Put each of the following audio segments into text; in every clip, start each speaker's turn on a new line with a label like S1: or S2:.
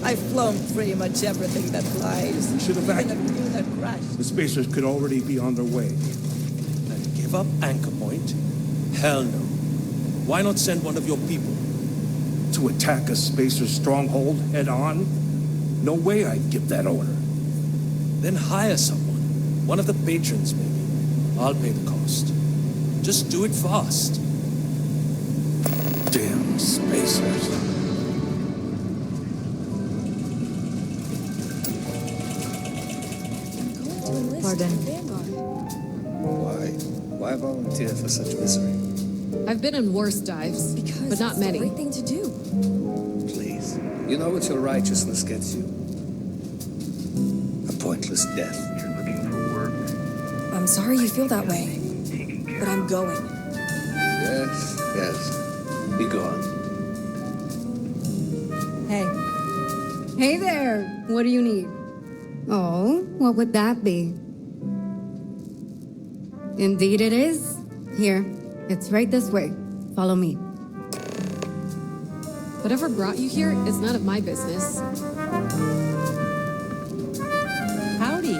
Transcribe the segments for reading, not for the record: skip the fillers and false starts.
S1: I've flown pretty much everything that flies.
S2: We should
S1: Even
S2: evacuate.
S1: a few that crashed.
S2: The spacers could already be on their way.
S3: And give up Anchor Point? Hell no. Why not send one of your people?
S2: To attack a spacer stronghold head-on? No way I'd give that order.
S3: Then hire someone. One of the patrons, maybe. I'll pay the cost. Just do it fast.
S2: Damn spacers.
S4: Pardon.
S5: Why volunteer for such misery?
S4: I've been in worse dives, but not many.
S6: The right thing to do.
S5: Please. You know what your righteousness gets you? A pointless death.
S7: You're looking for work.
S6: I'm sorry you feel that way, but I'm going.
S5: Yes, yes. Be gone.
S6: Hey,
S8: Hey there, what do you need? Oh, what would that be? Indeed it is. Here, it's right this way. Follow me.
S4: Whatever brought you here is none of my business. Howdy.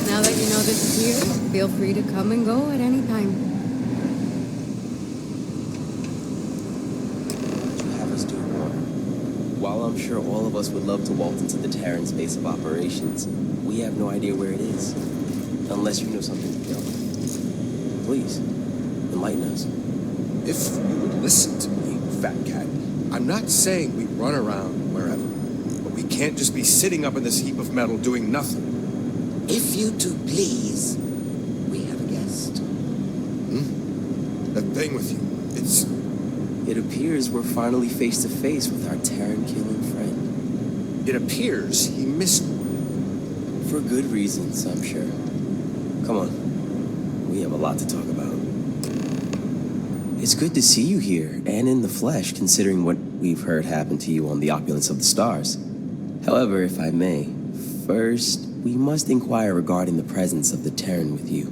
S8: Now that you know this is here, feel free to come and go at any time.
S9: What you have us do, Warren? While I'm sure all of us would love to waltz into the Terran base of operations, we have no idea where it is. Unless you know something we don't. Please, enlighten us.
S10: If you would listen to me, fat cat, I'm not saying we run around wherever, but we can't just be sitting up in this heap of metal doing nothing.
S11: If you two please, we have a guest.
S10: That thing with you, it's...
S9: It appears we're finally face to face with our Terran-killing friend.
S10: It appears he missed one.
S9: For good reasons, I'm sure. Come on, we have a lot to talk about. It's good to see you here, and in the flesh, considering what we've heard happen to you on the Opulence of the Stars. However, if I may, first, we must inquire regarding the presence of the Terran with you.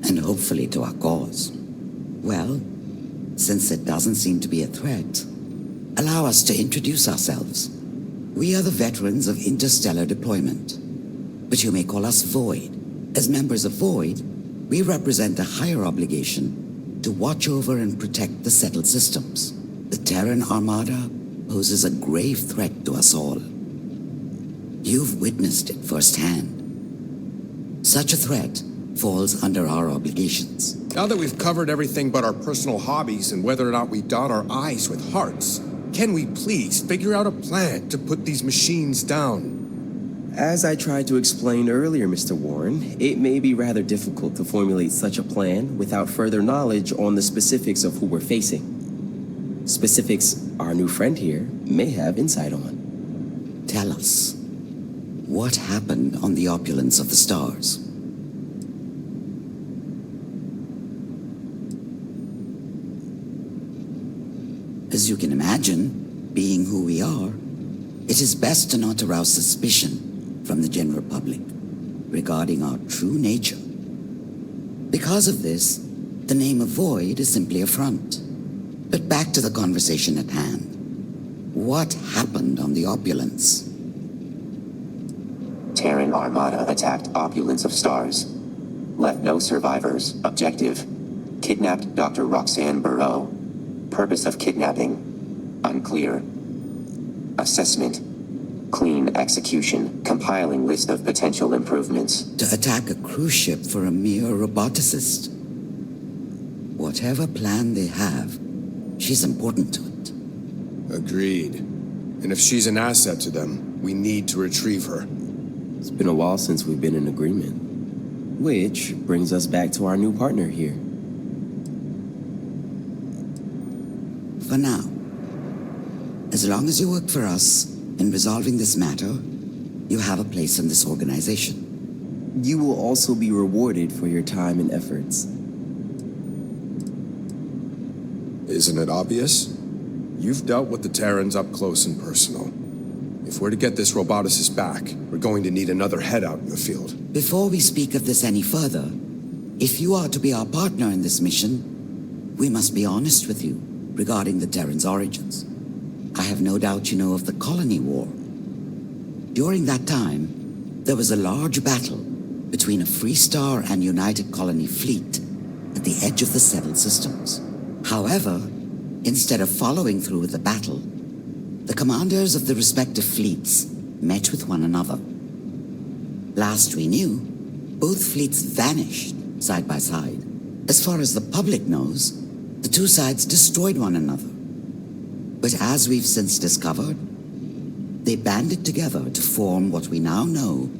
S11: And hopefully to our cause. Well, since it doesn't seem to be a threat, allow us to introduce ourselves. We are the veterans of interstellar deployment, but you may call us Void. As members of Void, we represent a higher obligation to watch over and protect the settled systems. The Terran Armada poses a grave threat to us all. You've witnessed it firsthand. Such a threat falls under our obligations.
S10: Now that we've covered everything but our personal hobbies and whether or not we dot our I's with hearts, can we please figure out a plan to put these machines down?
S9: As I tried to explain earlier, Mr. Warren, it may be rather difficult to formulate such a plan without further knowledge on the specifics of who we're facing. Specifics our new friend here may have insight on.
S11: Tell us, what happened on the Opulence of the Stars? As you can imagine, being who we are, it is best to not arouse suspicion from the general public regarding our true nature. Because of this, the name of Void is simply a front. But back to the conversation at hand. What happened on the Opulence?
S12: Terran Armada attacked Opulence of Stars. Left no survivors. Objective: kidnapped Dr. Roxanne Burrow. Purpose of kidnapping: unclear. Assessment: clean execution, compiling list of potential improvements.
S11: To attack a cruise ship for a mere roboticist? Whatever plan they have, she's important to it.
S10: Agreed. And if she's an asset to them, we need to retrieve her.
S9: It's been a while since we've been in agreement. Which brings us back to our new partner here.
S11: For now, as long as you work for us in resolving this matter, you have a place in this organization.
S9: You will also be rewarded for your time and efforts.
S10: Isn't it obvious? You've dealt with the Terrans up close and personal. If we're to get this roboticist back, we're going to need another head out in the field.
S11: Before we speak of this any further, if you are to be our partner in this mission, we must be honest with you regarding the Terran's origins. I have no doubt you know of the Colony War. During that time, there was a large battle between a Freestar and United Colony fleet at the edge of the settled systems. However, instead of following through with the battle, the commanders of the respective fleets met with one another. Last we knew, both fleets vanished side by side. As far as the public knows, the two sides destroyed one another. But as we've since discovered, they banded together to form what we now know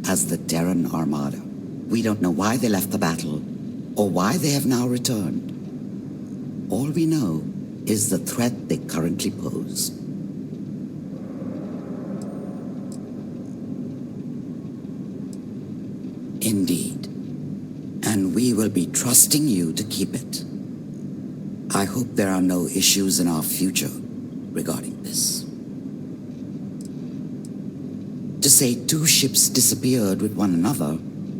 S11: as the Terran Armada. We don't know why they left the battle, or why they have now returned. All we know is the threat they currently pose. Indeed. And we will be trusting you to keep it. I hope there are no issues in our future regarding this. To say two ships disappeared with one another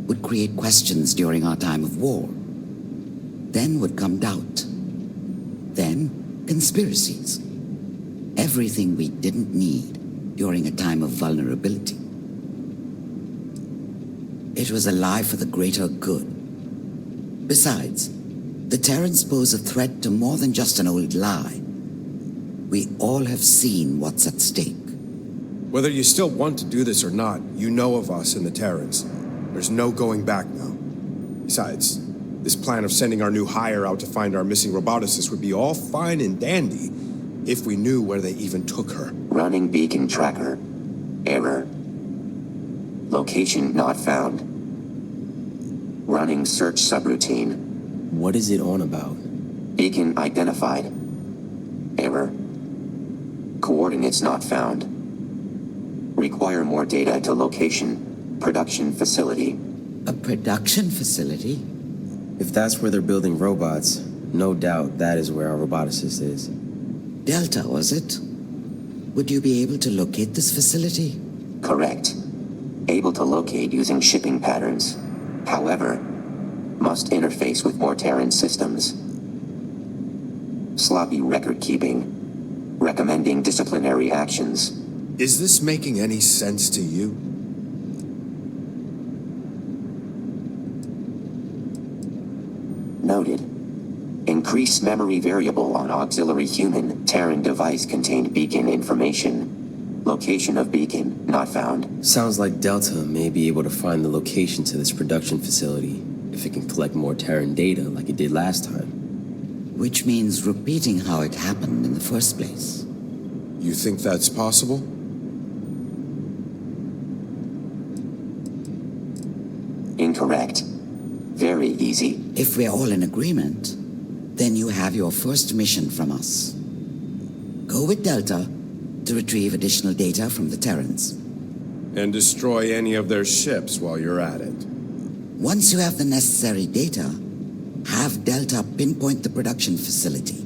S11: would create questions during our time of war. Then would come doubt. Then, conspiracies. Everything we didn't need during a time of vulnerability. It was a lie for the greater good. Besides, the Terrans pose a threat to more than just an old lie. We all have seen what's at stake.
S10: Whether you still want to do this or not, you know of us and the Terrans. There's no going back now. Besides, this plan of sending our new hire out to find our missing roboticist would be all fine and dandy if we knew where they even took her.
S12: Running beacon tracker. Error. Location not found. Running search subroutine.
S9: What is it on about?
S12: Beacon identified. Error. Coordinates not found. Require more data to location. Production facility.
S11: A production facility?
S9: If that's where they're building robots, no doubt that is where our roboticist is.
S11: Delta, was it? Would you be able to locate this facility?
S12: Correct. Able to locate using shipping patterns. However, must interface with more Terran systems. Sloppy record keeping. Recommending disciplinary actions.
S10: Is this making any sense to you?
S12: Noted. Increased memory variable on auxiliary human Terran device contained beacon information. Location of beacon not found.
S9: Sounds like Delta may be able to find the location to this production facility if it can collect more Terran data like it did last time.
S11: Which means repeating how it happened in the first place.
S10: You think that's possible?
S12: Incorrect. Very easy.
S11: If we're all in agreement, then you have your first mission from us. Go with Delta to retrieve additional data from the Terrans.
S10: And destroy any of their ships while you're at it.
S11: Once you have the necessary data, have Delta pinpoint the production facility,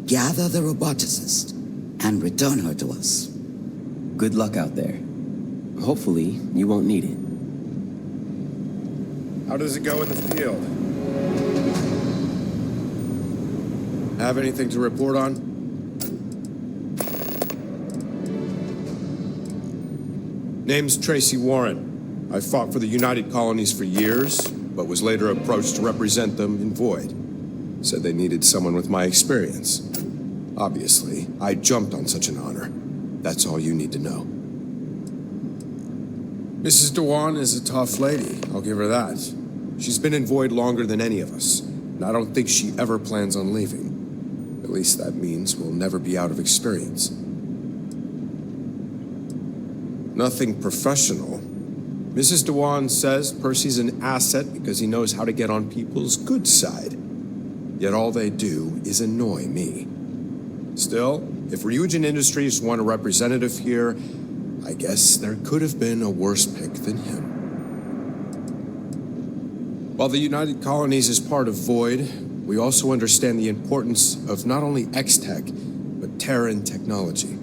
S11: gather the roboticist, and return her to us.
S9: Good luck out there. Hopefully, you won't need it.
S10: How does it go in the field? Have anything to report on? Name's Tracy Warren. I fought for the United Colonies for years, but was later approached to represent them in Void. Said they needed someone with my experience. Obviously, I jumped on such an honor. That's all you need to know. Mrs. Dewan is a tough lady, I'll give her that. She's been in Void longer than any of us, and I don't think she ever plans on leaving. At least that means we'll never be out of experience. Nothing professional, Mrs. Dewan says Percy's an asset because he knows how to get on people's good side. Yet all they do is annoy me. Still, if Ryujin Industries want a representative here, I guess there could have been a worse pick than him. While the United Colonies is part of Void, we also understand the importance of not only X-Tech, but Terran technology.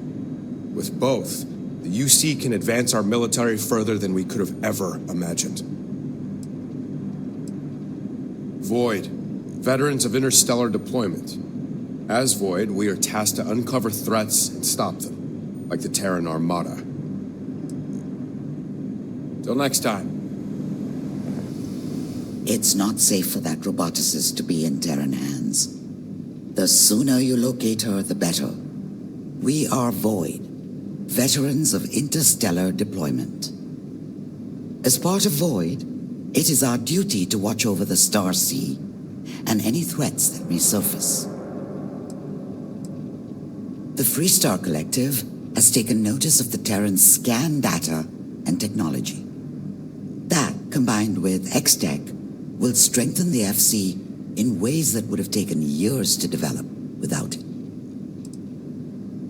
S10: With both, the UC can advance our military further than we could have ever imagined. Void, veterans of interstellar deployment. As Void, we are tasked to uncover threats and stop them, like the Terran Armada. Till next time.
S11: It's not safe for that roboticist to be in Terran hands. The sooner you locate her, the better. We are Void, veterans of interstellar deployment. As part of Void, it is our duty to watch over the Star Sea and any threats that may surface. The Freestar Collective has taken notice of the Terran's scan data and technology. That, combined with X-Tech, will strengthen the FC in ways that would have taken years to develop without it.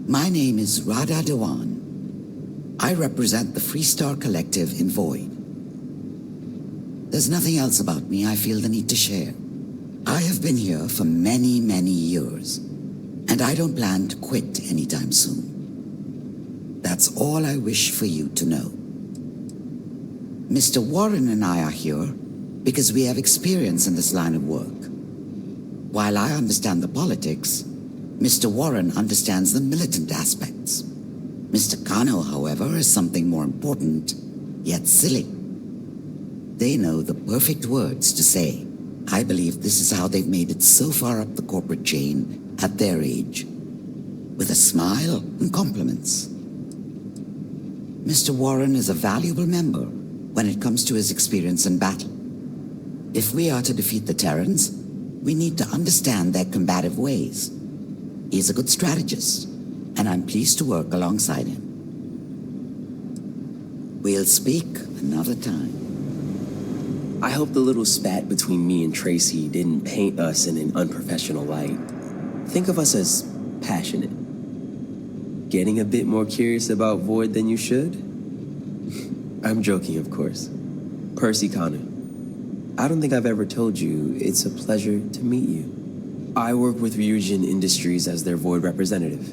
S11: My name is Radha Dewan. I represent the Freestar Collective in Void. There's nothing else about me I feel the need to share. I have been here for many, many years, and I don't plan to quit anytime soon. That's all I wish for you to know. Mr. Warren and I are here because we have experience in this line of work. While I understand the politics, Mr. Warren understands the militant aspects. Mr. Kano, however, is something more important, yet silly. They know the perfect words to say. I believe this is how they've made it so far up the corporate chain at their age. With a smile and compliments. Mr. Warren is a valuable member when it comes to his experience in battle. If we are to defeat the Terrans, we need to understand their combative ways. He's a good strategist, and I'm pleased to work alongside him. We'll speak another time.
S9: I hope the little spat between me and Tracy didn't paint us in an unprofessional light. Think of us as passionate. Getting a bit more curious about Void than you should? I'm joking, of course. Percy Kanu. I don't think I've ever told you it's a pleasure to meet you. I work with Ryujin Industries as their Void representative.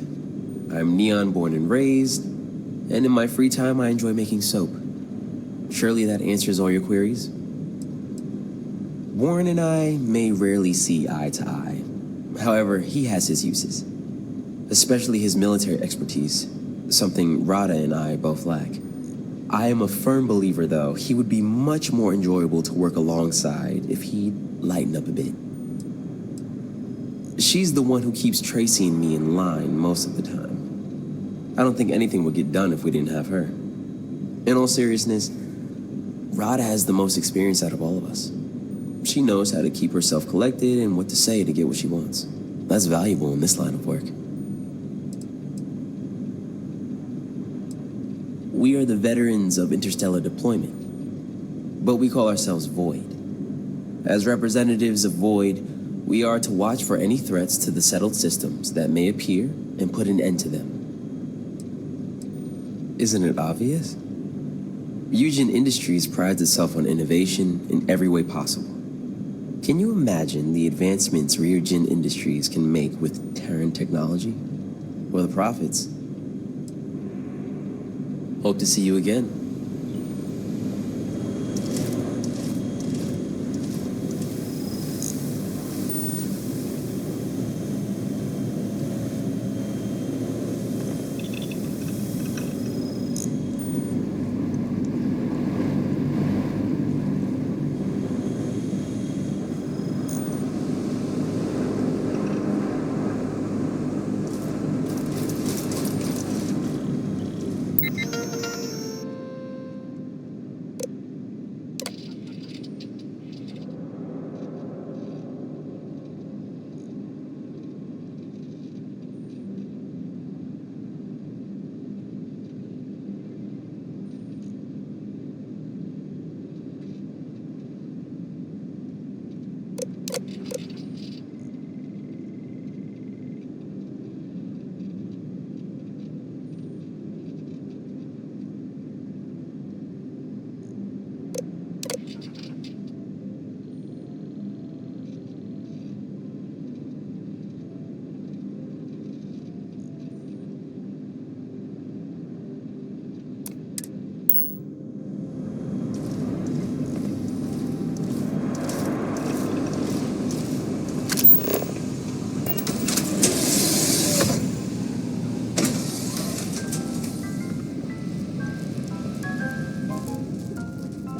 S9: I'm Neon born and raised, and in my free time I enjoy making soap. Surely that answers all your queries? Warren and I may rarely see eye to eye. However, he has his uses, especially his military expertise, something Radha and I both lack. I am a firm believer, though, he would be much more enjoyable to work alongside if he'd lighten up a bit. She's the one who keeps Tracy and me in line most of the time. I don't think anything would get done if we didn't have her. In all seriousness, Radha has the most experience out of all of us. She knows how to keep herself collected and what to say to get what she wants. That's valuable in this line of work. We are the veterans of interstellar deployment, but we call ourselves Void. As representatives of Void, we are to watch for any threats to the settled systems that may appear and put an end to them. Isn't it obvious? Ryujin Industries prides itself on innovation in every way possible. Can you imagine the advancements Ryujin Industries can make with Terran technology? Or the profits? Hope to see you again.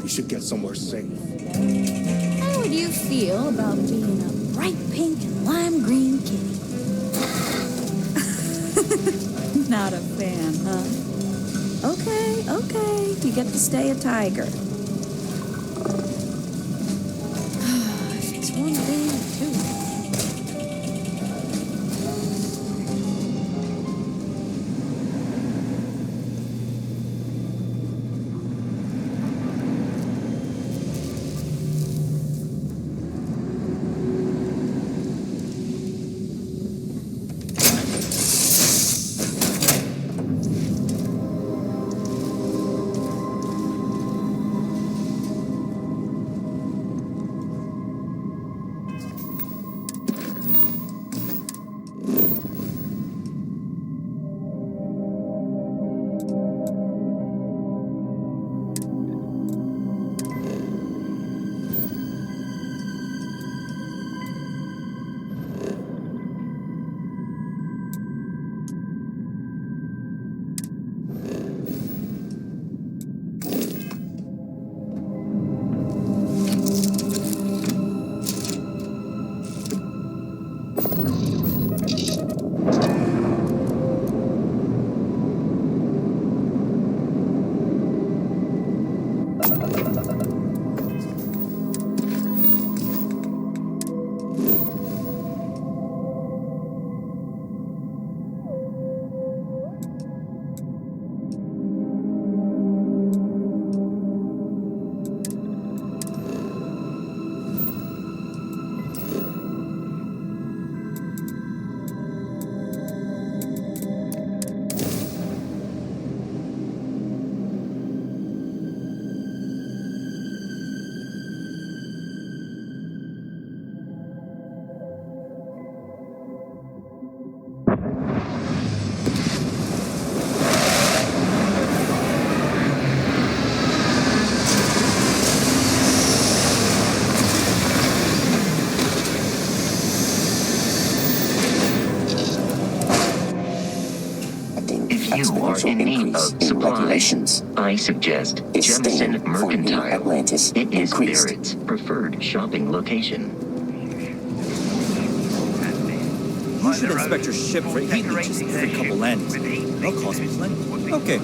S2: We should get somewhere safe.
S6: How would you feel about being a bright pink and lime green kitty? Not a fan, huh? Okay. You get to stay a tiger. If it's one thing or two.
S12: If you are in need of supplies, I suggest Jemison Mercantile. Atlantis it is Barrett's preferred shopping location.
S13: You should inspect your ship for heat leeches every couple landings. They'll cost me plenty. Okay.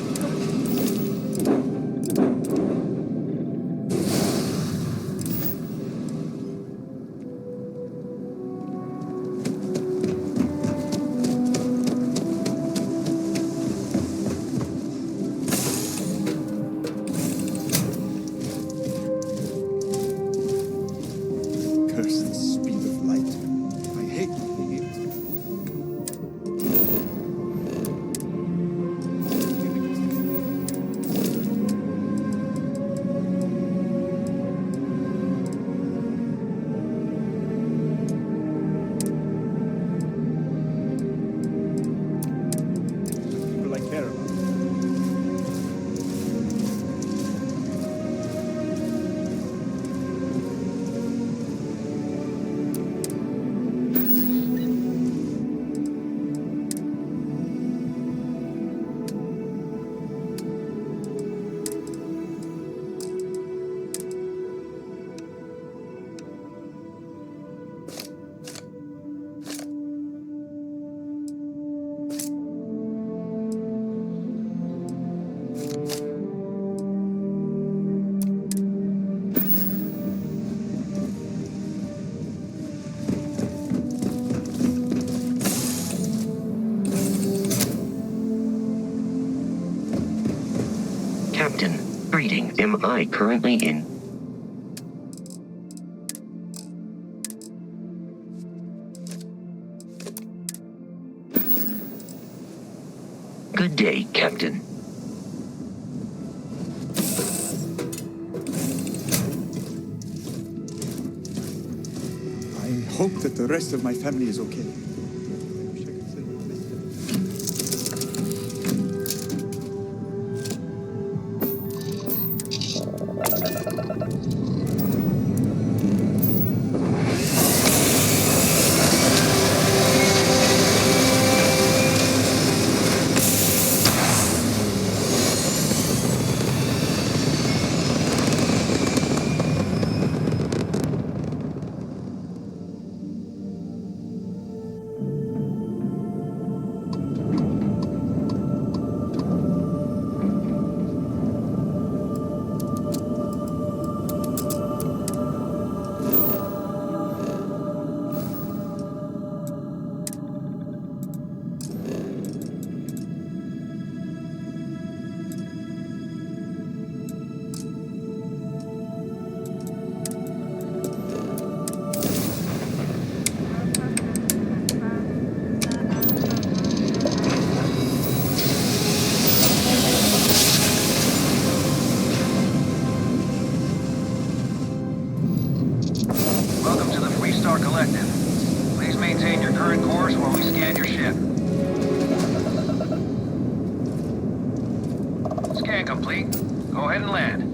S12: Captain, greetings. Am I currently in? Good day, Captain.
S14: I hope that the rest of my family is okay.
S15: Scan complete. Go ahead and land.